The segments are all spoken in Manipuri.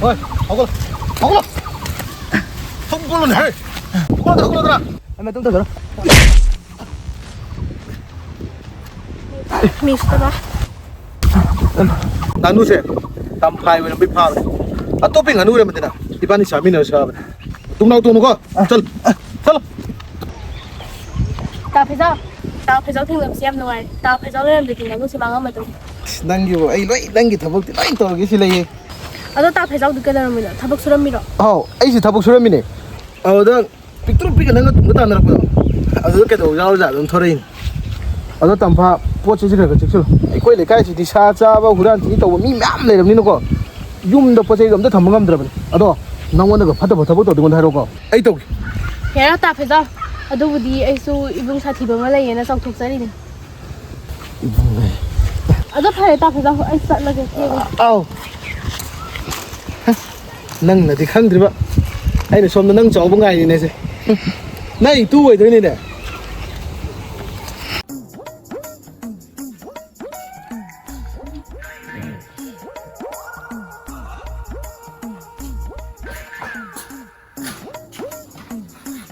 ꯍꯣꯏ ꯍꯧꯒꯠꯂꯣ ꯍꯧꯒꯠꯂꯣ ꯍꯧꯒꯠꯂꯣꯅꯦ ꯍꯦ ꯍꯧꯒꯠꯂꯣꯗ꯭ꯔꯥ ꯑꯩ ꯃꯇꯨꯡ ꯇꯧꯖꯔꯣ ꯃꯤꯁꯇꯕ ꯉꯥꯅꯨꯁꯦ ꯇꯝꯐꯥꯏ ꯑꯣꯏꯅ ꯃꯩ ꯐꯥꯕꯅꯦ ꯑꯇꯣꯞꯄ ꯉꯥꯅꯨ ꯑꯣꯏꯔꯝꯃꯗꯤꯅ 이반이 자민을 샤브네 뚱나우 뚱누가 ਚੱਲ ꯇꯥ ꯐꯩꯖꯥꯎ ꯊꯦꯡꯅꯕꯁꯤ ꯌꯥꯝ ꯅꯨꯡꯉꯥꯏꯔꯦ ꯇꯥ ꯐꯩꯖꯥꯎ ꯂꯩꯔꯝꯗ꯭ꯔꯗꯤ ꯉꯥꯅꯨꯁꯤ ꯃꯥꯡꯉꯝꯃꯗꯧ ꯅꯪꯒꯤꯕꯨ ꯑꯩ ꯂꯣꯏ ꯅꯪꯒꯤ ꯊꯕꯛꯇꯤ ꯂꯣꯏ ꯇꯧꯔꯒꯦ ꯁꯤ ꯂꯩꯌꯦ ꯑꯗꯣ ꯇꯥ ꯐꯩꯖꯥꯎꯗꯤ ꯀꯩꯗꯧꯔꯝꯃꯤꯅꯣ ꯊꯕꯛ ꯁꯨꯔꯝꯃꯤꯔꯣ ꯑꯥꯎ ꯑꯩꯁꯤ ꯊꯕꯛ ꯁꯨꯔꯝꯃꯤꯅꯦ ꯑꯗꯨꯗ ꯄꯤꯛꯇ꯭ꯔꯨ ꯄꯤꯛꯒ ꯅꯪꯒ ꯇꯨꯡꯒ ꯇꯥꯟꯅꯔꯛꯄꯗꯣ ꯑꯗꯨꯗ ꯀꯩꯗꯧꯕ ꯌꯥꯎꯔꯖꯥꯠ ꯑꯗꯨꯝ ꯊꯣꯔꯛꯏꯅꯤ ꯑꯗꯣ ꯇꯝꯐꯥ ꯄꯣꯠꯁꯤ ꯈꯔ ꯈꯔ ꯆꯦꯛꯁꯤꯜꯂꯨ ꯑꯩꯈꯣꯏ ꯂꯩꯀꯥꯏꯁꯤꯗꯤ ꯁꯥ ꯆꯥꯕ ꯍꯨꯔꯥꯟ ꯊꯤ ꯇꯧꯕ ꯃꯤ ꯃꯌꯥꯝ ꯂꯩꯔꯕꯅꯤꯅꯀꯣ ꯌꯨꯝꯗ ꯄꯣꯠ ꯆꯩꯒ ꯑꯝꯇ ꯊꯝꯕ ꯉꯝꯗ꯭ꯔꯕꯅꯤ ꯑꯗꯣ ꯅꯪꯉꯣꯟꯗꯒ ꯐꯠꯇꯕ ꯊꯕꯛ ꯇꯧꯗꯣꯏꯉꯣꯟꯗ ꯍꯥꯏꯔꯛꯑꯣꯀꯣ ꯑꯩ ꯇꯧꯒꯦ ꯍꯦꯔꯥ ꯇꯥ ꯐꯩꯖꯥꯎ ꯑꯗꯨꯕꯨꯗꯤ ꯑꯩꯁꯨ ꯏꯕꯨꯡ ꯁꯥꯊꯤꯕ ꯑꯃ ꯂꯩꯌꯦꯅ ꯆꯥꯎꯊꯣꯛꯆꯔꯤꯅꯦ ꯑꯗꯣ ꯐꯔꯦ ꯇꯥ ꯐꯩꯖꯥꯎ ꯑꯩ ꯆꯠꯂꯒꯦ ꯑꯥꯎ ꯅꯪꯅꯗꯤ ꯈꯪꯗ꯭ꯔꯤꯕ ꯑꯩꯅ ꯁꯣꯝꯗ ꯅꯪ ꯆꯥꯎꯕ ꯉꯥꯏꯔꯤꯅꯦꯁꯦ ꯅꯪ ꯏꯇꯨ ꯑꯣꯏꯗꯣꯏꯅꯤꯅꯦ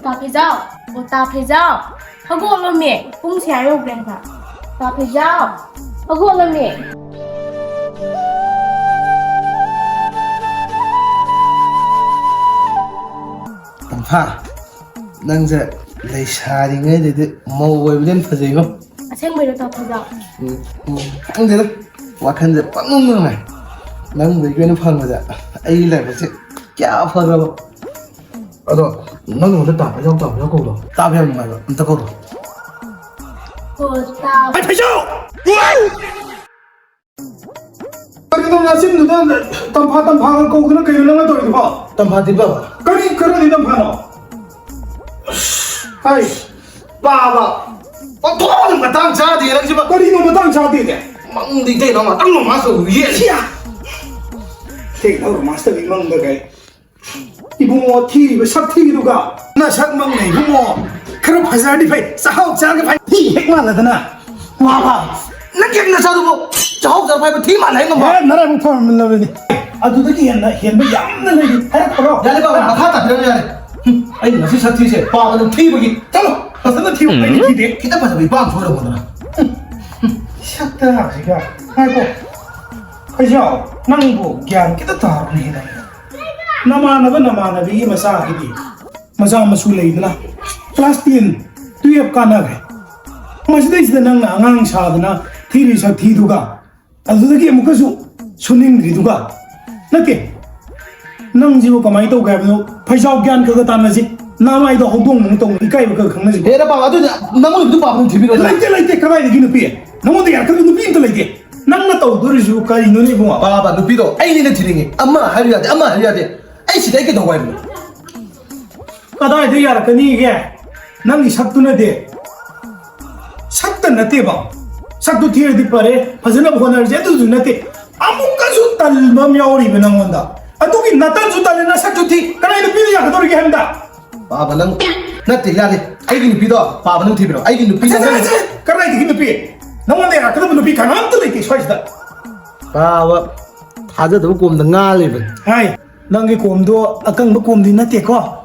ꯇꯥ ꯐꯩꯖꯥꯎ ꯑꯣ ꯇꯥ ꯐꯩꯖꯥꯎ ꯍꯧꯒꯠꯂꯝꯃꯦ ꯄꯨꯡꯁꯦ ꯌꯧꯈ꯭ꯔꯦ ꯍꯥꯏꯕ ꯇꯥ ꯐꯩꯖꯥꯎ ꯍꯧꯒꯠꯂꯝꯃꯦ ꯇꯝꯐꯥ ꯅꯪꯁꯦ ꯂꯩꯁꯥꯔꯤꯉꯩꯗꯗꯤ ꯃꯧ ꯑꯣꯏꯕꯗꯩ ꯐꯖꯩꯉꯣ ꯑꯁꯦꯡꯕꯩꯔꯣ ꯇꯥ ꯐꯩꯖꯥꯎ ꯈꯪꯗꯦꯗ ꯋꯥꯈꯜꯁꯦ ꯄꯪꯅꯨꯡ ꯅꯨꯡꯉꯥꯏ ꯅꯪꯕꯨ ꯑꯣꯏꯅ ꯐꯪꯕꯗ ꯑꯩꯒꯤ ꯂꯥꯏꯕꯛꯁꯦ ꯀꯌꯥ ꯐꯈ꯭ꯔꯕ ꯑꯗꯣ ꯅꯪ ꯅꯉꯣꯟꯗ ꯇꯥ ꯐꯩꯖꯥꯎ ꯀꯧꯗꯣ ꯇꯥꯕ ꯌꯥꯝ ꯅꯨꯡꯉꯥꯏꯕ ꯑꯝꯇ ꯀꯧꯔꯣ ꯇꯥ ꯐꯩꯖꯥꯎ ꯀꯔꯤꯅꯣ ꯅꯆꯤꯟꯗꯨꯗ ꯇꯝꯐꯥꯒ ꯀꯧꯗꯅ ꯀꯩꯅꯣ ꯅꯪꯅ ꯇꯧꯔꯤꯗꯨꯕꯣ ꯇꯝꯐꯥꯗꯤ ꯕꯕꯥ ꯀꯔꯤ ꯇꯝꯐꯥꯅꯣ ꯍꯥꯏ ꯄꯥꯕ ꯑꯣꯟꯊꯣꯛꯅ ꯃꯇꯥꯡ ꯆꯥꯗꯦ ꯅꯪꯁꯤꯕ ꯀꯔꯤꯅꯣ ꯃꯇꯥꯡ ꯆꯥꯗꯦꯒꯦ ꯃꯪꯗꯤ ꯀꯩꯅꯣ ꯉꯥꯛꯇꯪ ꯔꯣꯃꯥꯟꯁ ꯇꯧꯔꯨꯌꯦ ꯀꯩꯅꯣ ꯔꯣꯃꯥꯟꯁ ꯇꯧꯕꯤ ꯃꯪꯗ ꯀꯩ 이봉어 티리고 삭티기도가 나 삭먹네 이봉어 그럼 바사리 파이 싸우 짜게 파이 티 핵만 하더나 와봐 나 갱나 자도 뭐 싸우 짜 파이 티만 해 놈아 나라 못 파면 나더니 아두더기 했나 현배 얌나 내기 해 걸어 야래 봐 나타다 그러면 야래 아이 무슨 삭티세 빠는 티보기 잠깐 어서는 티고 아이 티데 기타 파서 왜 빵 줘라 보더라 샥다 아지가 아이고 그죠 낭보 그냥 기타 하네 नमानबी मसागी मजा मसू लेना क्लास 10 12 कानागे मसदे नंग आंगांग सादना थीरी सा थीदुगा अदुदगी अमुकसु सुनिंग्रिदुगा नते नंग जिवो कमाई तो गाबनो फैजाव ज्ञान खगा तानजी नामाई दो हौदोंग मुंग तोंग इकाई बक खंगनजी हेरा बाबा अदु नंगो दु बाबा थिबिरो लेते कबाई दगी नुपी नंगो दे यार खगा नुपी इंत लेते नंगना तौदुरिजु करिनो नि बुआ बाबा नुपीदो आइने थिरिंगे अम्मा हरियादे ꯑꯩ ꯁꯤꯗꯩ ꯀꯩꯗꯧꯕ ꯍꯥꯏꯕꯅꯣ ꯀꯗꯥꯏꯗ ꯌꯥꯔꯛꯀꯅꯤꯒꯦ ꯅꯪꯒꯤ ꯁꯛꯇꯨꯅꯗꯤ ꯁꯛꯇ ꯅꯠꯇꯦꯕ ꯁꯛꯇꯨ ꯊꯤꯔꯗꯤ ꯐꯔꯦ ꯐꯖꯅꯕ ꯍꯣꯠꯅꯔꯁꯦ ꯑꯗꯨꯁꯨ ꯅꯠꯇꯦ ꯑꯃꯨꯛꯀꯁꯨ ꯇꯟꯕ ꯑꯃ ꯌꯥꯎꯔꯤꯕ ꯅꯪꯉꯣꯟꯗ ꯑꯗꯨꯒꯤ ꯅꯇꯟꯁꯨ ꯇꯜꯂꯦ ꯅꯁꯛꯁꯨ ꯊꯤ ꯀꯅꯥꯏ ꯅꯨꯄꯤꯗ ꯌꯥꯒꯗꯧꯔꯤꯒꯦ ꯍꯥꯏꯕꯗ ꯄꯥꯕ ꯅꯪ ꯅꯠꯇꯦ ꯌꯥꯗꯦ ꯑꯩꯒꯤ ꯅꯨꯄꯤꯗꯣ ꯄꯥꯕ ꯅꯪ ꯊꯤꯕꯤꯔꯣ ꯑꯩꯒꯤ ꯅꯨꯄꯤ ꯀꯗꯥꯏꯗꯒꯤ ꯅꯨꯄꯤ ꯅꯪꯉꯣꯟꯗ ꯌꯥꯔꯛꯀꯗꯕ ꯅꯨꯄꯤ ꯀꯅꯥꯝꯇ ꯂꯩꯇꯦ ꯁ꯭ꯋꯥꯏꯁꯤꯗ ꯄꯥꯕ ꯊꯥꯖꯗꯕ ꯀꯣꯝꯗ ꯉꯥ ꯂꯩꯕꯅꯤ ꯍꯥꯏ ꯅꯪꯒꯤ ꯀꯣꯝꯗꯣ ꯑꯀꯪꯕ ꯀꯣꯝꯗꯤ ꯅꯠꯇꯦꯀꯣ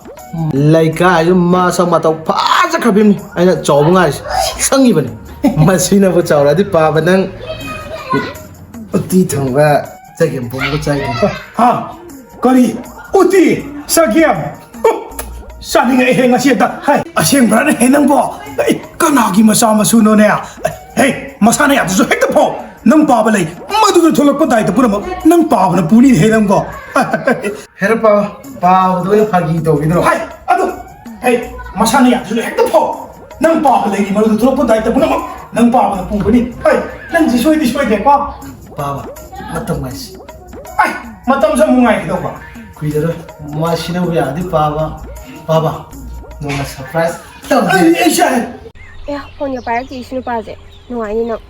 ꯂꯩꯀꯥꯏꯁꯨ ꯃꯁꯛ ꯃꯇꯧ ꯐꯖꯈ꯭ꯔꯕꯤꯅꯤ ꯑꯩꯅ ꯆꯥꯎꯕ ꯉꯥꯏꯁꯦ ꯁꯪꯉꯤꯕꯅꯤ ꯃꯁꯤꯅꯕꯨ ꯆꯥꯎꯔꯗꯤ ꯄꯥꯕ ꯅꯪ ꯎꯇꯤ ꯊꯣꯡꯕ ꯆꯒꯦꯝ ꯄꯣꯝꯕ ꯆꯥꯏꯗꯦ ꯍꯥ ꯀꯔꯤ ꯎꯇꯤ ꯆꯒꯦꯝ ꯆꯥꯅꯤꯡꯉꯛꯑꯦ ꯍꯦ ꯉꯁꯤ ꯍꯦꯛꯇ ꯍꯥꯏ ꯑꯁꯦꯡꯕ꯭ꯔꯥꯅꯦ ꯍꯦ ꯅꯪꯕꯣ ꯀꯅꯥꯒꯤ ꯃꯆꯥ ꯃꯁꯨꯅꯣꯅꯦ ꯍꯦ ꯃꯁꯥꯅ ꯌꯥꯗ꯭ꯔꯁꯨ ꯍꯦꯛꯇ ꯐꯥꯎ ꯅꯪ ꯄꯥꯕ ꯂꯩ ꯃꯗꯨꯗ ꯊꯣꯛꯂꯛꯄ ꯗꯥꯏꯇ ꯄꯨꯝꯅꯃꯛ ꯅꯪ ꯄꯥꯕꯅ ꯄꯨꯅꯤ ꯍꯦ ꯅꯪꯀꯣ ꯍꯦꯔ ꯄꯥꯕꯗꯣ ꯑꯩꯅ ꯐꯥꯒꯤ ꯇꯧꯕꯤꯗ꯭ꯔꯣ ꯍꯥꯏ ꯑꯗꯨ ꯍꯦ ꯃꯁꯥꯅ ꯌꯥꯗ꯭ꯔꯁꯨ ꯍꯦꯛꯇ ꯐꯥꯎ ꯅꯪ ꯄꯥꯕ ꯂꯩꯒꯤ ꯃꯗꯨꯗ ꯊꯣꯛꯂꯛꯄ ꯗꯥꯏꯇ ꯄꯨꯝꯅꯃꯛ ꯅꯪ ꯄꯥꯕꯅ ꯄꯨꯕꯅꯤ ꯍꯣꯏ ꯅꯪꯁꯤ ꯁꯣꯏꯗꯤ ꯁꯣꯏꯗꯦꯀꯣ ꯄꯥꯕ ꯃꯇꯝ ꯉꯥꯏꯁꯤ ꯑꯩ ꯃꯇꯝꯁꯨ ꯑꯃꯨꯛ ꯉꯥꯏꯒꯗꯧꯕ ꯀꯨꯏꯗꯔꯣꯏ ꯃꯥꯁꯤꯅꯕꯨ ꯌꯥꯔꯗꯤ ꯄꯥꯕ ꯅꯣꯡꯃ ꯁꯔꯄ꯭ꯔꯥꯏꯖ ꯇꯧꯒꯦ ꯑꯦ ꯐꯣꯟꯒ ꯄꯥꯏꯔꯛꯇꯦ ꯏꯁꯨ ꯅꯨꯄꯥꯁꯦ ꯅꯨꯡꯉꯥꯏꯅꯤ ꯅꯪ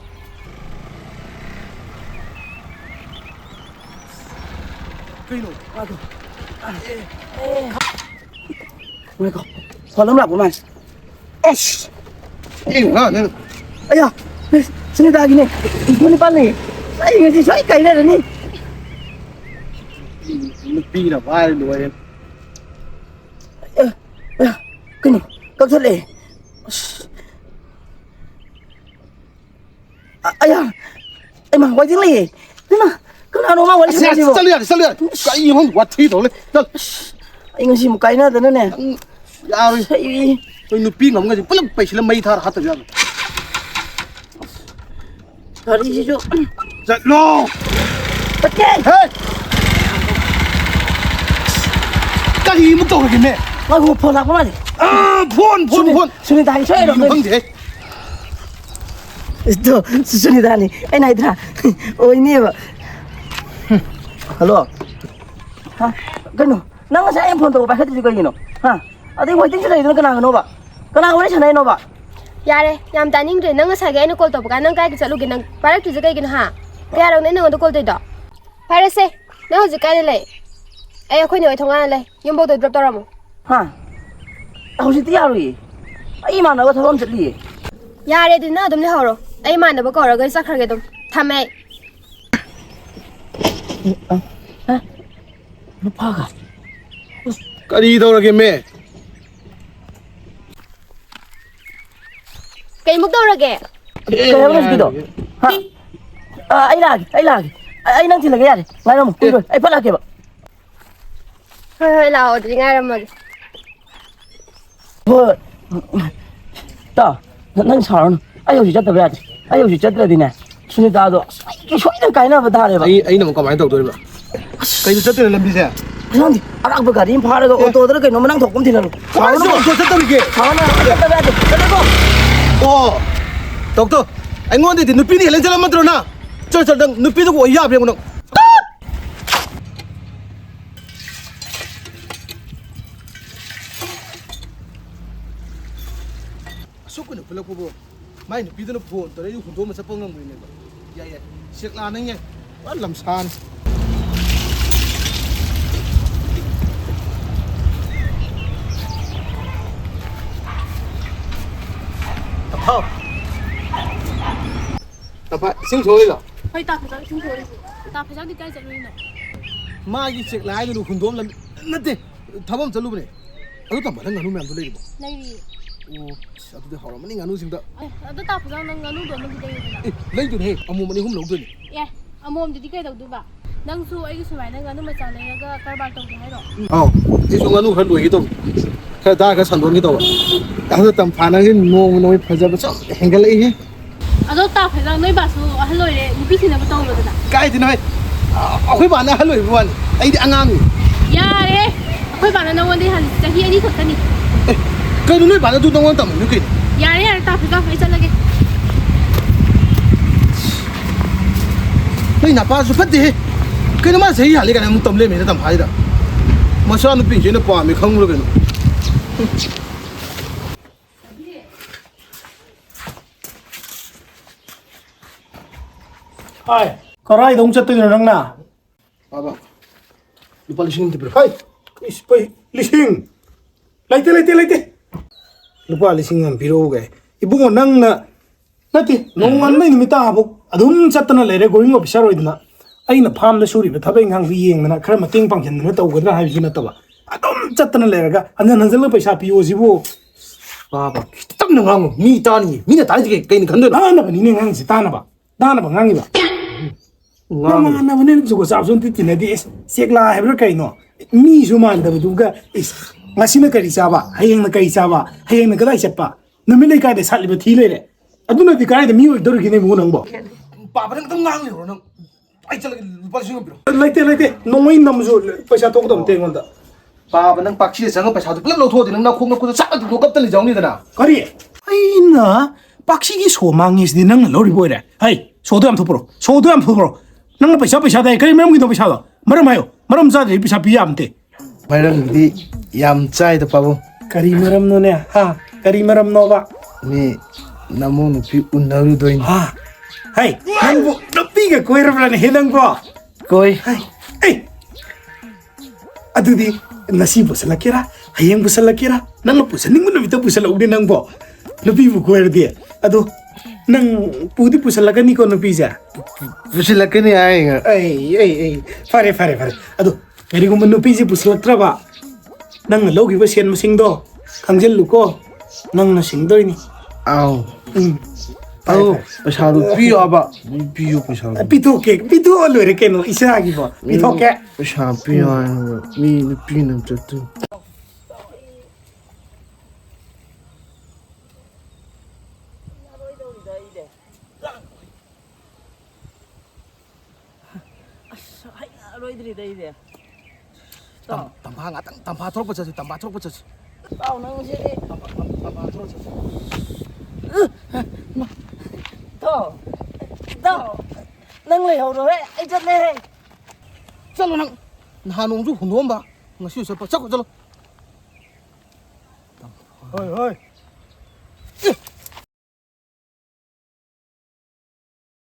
그이노 아도 왜가 설렘 라고만 어씨 이거가 내가 아야 스네다기네 이거는 빨리 아이 이거 저기 가이래니 pina vai loe cái này cậu thật lệ ai à em mà quay tiếng lì thế mà cứ nào nó mà quay tiếng gì vậy sao liền cái không quạt thi thôi lên anh xin một cái nữa thế nữa nè ya rồi tôi nu pi ngắm cái gì bất lực phải là mấy thar hạt rồi thôi đi chứ giật lo bắt chạy hey cái gì muốn tôi cái mẹ ngồi hụp phun lạc quá mà phun Suni tadi saya dong. không thể Itu Suni tadi. Naik dah. Oh ini apa? Halo. Hah? Keno? Nang saya phone to ba khati juga gino. Ha? Adi waiting sa dai kana no ba? Kana wari sa dai no ba? Yare, yam taning re nang sa ga ina call to ba nang kai ki chalu gi nang parak tu ga gi na ha. Kaya raw nang to call to da. Pare se, na ho ji kai le. Ai khoi ni oi thonga le. Yum bo to drop to ram. Ha? Aku sih tiar wi. Ai mana ba thawam chatli. Yare din na dum le horo. Ai man da ba ko ra ga sa khar ge dum. Thame. Ha? Nó pa ka. cái gì đâu là cái mẹ Kai muk to ra ge. Kaya mo gitu. Ha? Ai lagi. Ai nang sila kaya. Ngai mo. Ai pala ke ba? Hoi lao di ngai ram ma. Thôi. Ta, nang sarong. Ai yo chat ba. Ai yo chat ra din nè. Suni ta do. Cái số nó cái nào ba ta re ba. ấy nó có máy đầu tôi mà cái gì chất làm gì thế Nang di arak ba garim phara ga auto dara kai no manang thokum thinan. sao nó có chất đâu kì Sana chat ba de. Chat ko. ồ doctor anh ngon thì nupi đi lên chơi làm mất rồi na chơi chơi đừng nupi tôi gọi ya phải không số cái nupi là cô bố mai nupi tôi nó phun tôi đấy dùng thốn mà sắp phong ngang người này vậy vậy siết lan đấy nghe bắt làm san tập tập phải sinh sôi rồi Hoi ta pha chung thoi. Ta pha di kai chalu ina. 마기 책 라이브로 훈도ම් 람 나데 타범 절루브네 아도 다 말한 가누면 안 돌리고 Lai ri. 오 아도 하라 마니 가누 싱다 Ai, ado ta pha nang nganu do ma gi dai na. 에 레이도 해 아무 마니 홈 나오더니 Ye, amom di kai dog du ba. Nang su ai gi sumai nang nganu ma cha le ga karbar tong ge hai ro. 어 이중 가누 한 로이기 또 다가 선동이 또 아도 땀 파나긴 노노이 퍼져서 행갈이 해 Ado ta pha nang noi ba su a haloi le ni pi sin na ba tong lo da. 까이드나 해 아코이 바나 할 로이 원 아이디 앙앙이 Ya re. Khoi ba na nang won dei han cha hi ani khot ka ni. 그 눈을 바나 두 동안 땀 이렇게 Ya re ta pha ga ai cha la ge. 너 나빠서 fat대 그 놈아 세이 할리 가는 못 덤래 메다 땀 파이다 마샤는 빈제는 빠미 강물로 그는 ai có ai đông chất tôi rằng nào 봐봐 루파 리싱 데 ai ispai lising lấy lupa lising am piro ge ibungo nang na nati nongan mai nimita bu adum chatna lere going officer oidna aina farm da suri ba thabai ngang bi yeng na khara mating pang chen na taw gadra ha bi na tawa adum chatna lere ga anjan hanjal paisa piyo jibo 봐봐 딱 나가면 미 따니 미네 다지게 게임 간다 na ba ni ngang si ta na ba ngangi ba na ba ne jugo sa sun ti tin di sekla hebra kai no mi su man da du ga is ngasina kari sa ba hayeng na kai sa ba hayeng na gadai chat ba na mi le kai de sat li ba thi le le aduna di kai de mi oi dor gi ne mu nang ba 봐봐 좀 낭리로 너 아이 저 루파 리싱 빌어 laite nongoi nam zo paisa tok dam te ngon da 봐봐 능 박시에 장은 배차도 플랫 로토데 능나 콩놓고 싹 녹갑들이 정리되나 kari aina pakshi gi so mangis di nang lori boy re hai so do am thopro nang paisa dai kari mem gi do paisa da maram hayo maram za de paisa pi am te 마이랑디 얌짜이다 바보 kari maram no ne ha kari maram no ba 니 나무 누피 운나루도인 ha hai nang bu napi ga koi ra ne hedang ba 거이 hai ei adudi nasi busala kira hayang busala kira nang pusaning mo namita pusala ugde nang bo napi bu koi ra dia ado nang pudi pusala ka ni ko napi ja 부실라케니 아이가 ei fare ado ꯀꯔꯤꯒꯨꯝꯕ ꯅꯨꯄꯤꯁꯤ ꯄꯨꯁꯤꯜꯂꯛꯇ꯭ꯔꯕ ꯅꯪꯅ ꯂꯧꯈꯤꯕ ꯁꯦꯟ ꯃꯁꯤꯡꯗꯣ ꯈꯪꯖꯤꯜꯂꯨꯀꯣ ꯅꯪꯅ ꯁꯤꯡꯗꯣꯏꯅꯤ ꯑꯥꯎ ꯎꯝ ꯑꯗꯣ ꯄꯩꯁꯥꯗꯣ ꯄꯤꯌꯣꯕ ꯄꯤꯌꯣ ꯄꯩꯁꯥꯗꯣ ꯄꯤꯊꯣꯛꯀꯦ ꯄꯤꯊꯣꯛꯑ ꯂꯣꯏꯔꯦ ꯀꯩꯅꯣ ꯏꯆꯥꯒꯤꯕꯣ ꯄꯤꯊꯣꯛꯀꯦ ꯄꯩꯁꯥ ꯄꯤꯌꯣ ꯍꯥꯏꯔꯒ ꯃꯤ ꯅꯨꯄꯤꯅ ꯆꯠꯇꯣꯏ ꯂꯣꯏꯗ꯭ꯔꯤꯗ ꯑꯩꯗꯤ ꯇꯥꯎ ꯇꯝꯐꯥ ꯉꯥꯛꯇꯪ ꯇꯝꯐꯥ ꯊꯣꯛꯄ ꯆꯠꯁꯤ ꯇꯝꯐꯥ ꯊꯣꯛꯄ ꯆꯠꯁꯤ ꯇꯥꯎ ꯅꯪ ꯁꯤꯗꯤ ꯇꯝꯐꯥ ꯊꯣꯛꯄ ꯆꯠꯁꯤ ꯇꯥꯎ ꯇꯥꯎ ꯅꯪ ꯂꯩꯍꯧꯔꯣꯍꯦ ꯑꯩ ꯆꯠꯂꯦꯍꯦ ꯆꯠꯂꯣ ꯅꯪ ꯅꯍꯥꯟ ꯅꯣꯡꯁꯨ ꯍꯨꯟꯗꯣꯛꯑꯝꯕ ꯉꯁꯤ ꯆꯠꯄ ꯆꯠꯂꯣ ꯆꯠꯂꯣ ꯍꯣꯏ ꯍꯣꯏ